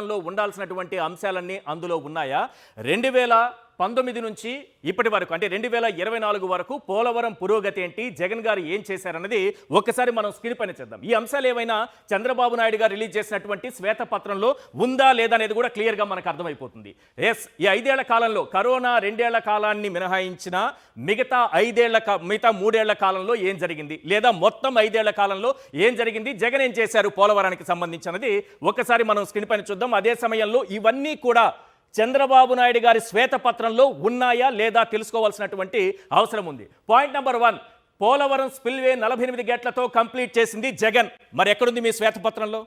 పత్రంలో ఉండాల్సినటువంటి అంశాలన్నీ అందులో ఉన్నాయా? 2019 నుంచి ఇప్పటి వరకు అంటే 2024 వరకు పోలవరం పురోగతి ఏంటి, జగన్ గారు ఏం చేశారన్నది ఒక్కసారి మనం స్క్రీన్ పైన చేద్దాం. ఈ అంశాలు ఏమైనా చంద్రబాబు నాయుడు గారు రిలీజ్ చేసినటువంటి శ్వేతపత్రంలో ఉందా లేదా అనేది కూడా క్లియర్గా మనకు అర్థమైపోతుంది. ఎస్, ఈ 5 ఏళ్ల కాలంలో కరోనా 2 ఏళ్ల కాలాన్ని మినహాయించిన మిగతా 3 ఏళ్ల కాలంలో ఏం జరిగింది, లేదా మొత్తం 5 ఏళ్ల కాలంలో ఏం జరిగింది, జగన్ ఏం చేశారు పోలవరానికి సంబంధించినది ఒక్కసారి మనం స్క్రీన్ పైన చూద్దాం. అదే సమయంలో ఇవన్నీ కూడా చంద్రబాబు నాయుడు గారి శ్వేతపత్రంలో ఉన్నాయా లేదా తెలుసుకోవాల్సినటువంటి అవసరం ఉంది. పాయింట్ నెంబర్ 1, పోలవరం స్పిల్వే 48 గేట్లతో కంప్లీట్ చేసింది జగన్. మరి ఎక్కడుంది మీ శ్వేతపత్రంలో?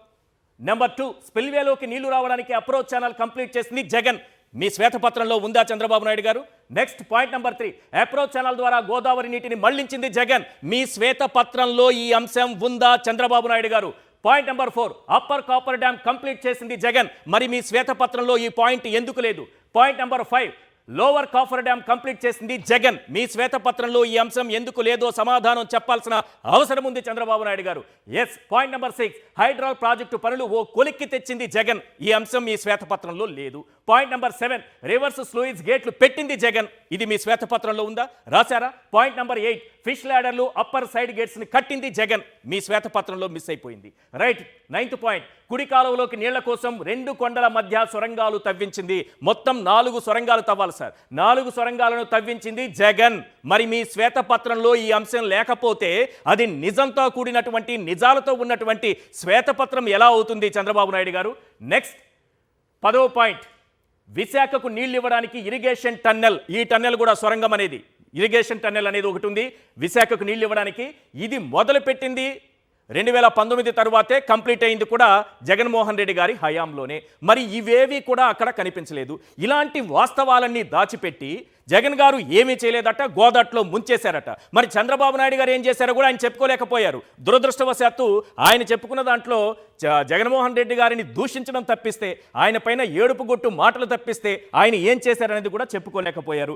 నెంబర్ 2, స్పిల్వేలోకి నీళ్లు రావడానికి అప్రోచ్ ఛానల్ కంప్లీట్ చేసింది జగన్. మీ శ్వేతపత్రంలో ఉందా చంద్రబాబు నాయుడు గారు? Next point number 3, approach channel ద్వారా గోదావరి నీటిని మళ్లించింది జగన్. మీ శ్వేతపత్రంలో ఈ అంశం ఉందా చంద్రబాబు నాయుడు గారు? Point number 4, upper coffer dam complete చేసింది జగన్. మరి మీ శ్వేతపత్రంలో ఈ పాయింట్ ఎందుకు లేదు? Point number 5, lower coffer dam complete చేసింది జగన్. మీ శ్వేతపత్రంలో ఈ అంశం ఎందుకు లేదో సమాధానం చెప్పాల్సిన అవసరం ఉంది చంద్రబాబు నాయుడు గారు. ఎస్, పాయింట్ నెంబర్ 6, హైడ్రాల్ ప్రాజెక్టు పనులు ఓ కొలిక్కి తెచ్చింది జగన్. ఈ అంశం మీ శ్వేతపత్రంలో లేదు. పాయింట్ నెంబర్ 7, రివర్స్ స్లూయిస్ గేట్లు పెట్టింది జగన్. ఇది మీ శ్వేతపత్రంలో ఉందా, రాశారా? పాయింట్ నెంబర్ 8, ఫిష్ ల్యాడర్లు అప్పర్ సైడ్ గేట్స్ ని కట్టింది జగన్. మీ శ్వేతపత్రంలో మిస్ అయిపోయింది. రైట్. 9th పాయింట్, కుడి కాలువలోకి నీళ్ల కోసం 2 కొండల మధ్య సొరంగాలు తవ్వించింది. మొత్తం 4 సొరంగాలు తవ్వాలి సార్. 4 సొరంగాలను తవ్వించింది జగన్. మరి మీ శ్వేతపత్రంలో ఈ అంశం లేకపోతే అది నిజంతో కూడినటువంటి నిజాలతో ఉన్నటువంటి శ్వేతపత్రం ఎలా అవుతుంది చంద్రబాబు నాయుడు గారు? నెక్స్ట్ 10వ పాయింట్, విశాఖకు నీళ్లు ఇవ్వడానికి ఇరిగేషన్ టన్నెల్. ఈ టన్నెల్ కూడా సొరంగం అనేది, ఇరిగేషన్ టన్నెల్ అనేది ఒకటి ఉంది విశాఖకు నీళ్లు ఇవ్వడానికి. ఇది మొదలుపెట్టింది 2019 తరువాతే, కంప్లీట్ అయింది కూడా జగన్మోహన్ రెడ్డి గారి హయాంలోనే. మరి ఇవేవి కూడా అక్కడ కనిపించలేదు. ఇలాంటి వాస్తవాలన్నీ దాచిపెట్టి జగన్ గారు ఏమీ చేయలేదట, గోదాట్లో ముంచేశారట. మరి చంద్రబాబు నాయుడు గారు ఏం చేశారో కూడా ఆయన చెప్పుకోలేకపోయారు. దురదృష్టవశాత్తు ఆయన చెప్పుకున్న దాంట్లో జగన్మోహన్ రెడ్డి గారిని దూషించడం తప్పిస్తే, ఆయన పైన ఏడుపుగొట్టు మాటలు తప్పిస్తే ఆయన ఏం చేశారనేది కూడా చెప్పుకోలేకపోయారు.